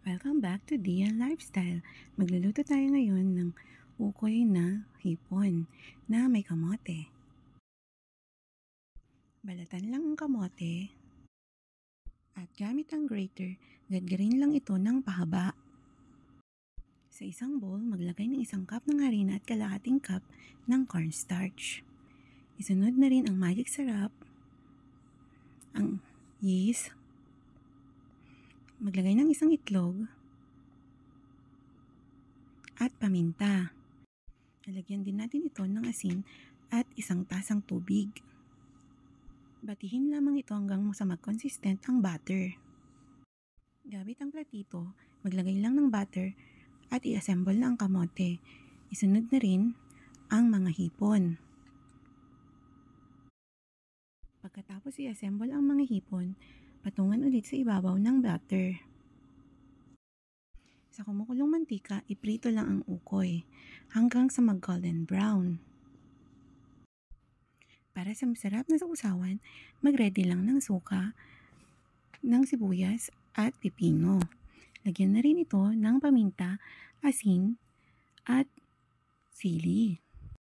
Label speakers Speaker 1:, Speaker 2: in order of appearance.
Speaker 1: Welcome back to Dian Lifestyle. Magluluto tayo ngayon ng ukoy na hipon na may kamote. Balatan lang ang kamote at gamit ang grater, gadgarin lang ito ng pahaba. Sa isang bowl, maglagay ng 1 cup ng harina at kalahating cup ng cornstarch. Isunod na rin ang magic syrup, ang yeast, maglagay ng 1 itlog, at paminta. Lalagyan din natin ito ng asin at 1 tasang tubig. Batihin lamang ito hanggang sa mag-consistent ang butter. Gamit ang platito, maglagay lang ng butter at i-assemble na ang kamote. Isunod na rin ang mga hipon. Pagkatapos i-assemble ang mga hipon, patungan ulit sa ibabaw ng butter. Sa kumukulong mantika, iprito lang ang ukoy hanggang sa mag-golden brown. Para sa masarap na sausawan, mag-ready lang ng suka, ng sibuyas at pipino. Lagyan na rin ito ng paminta, asin at sili.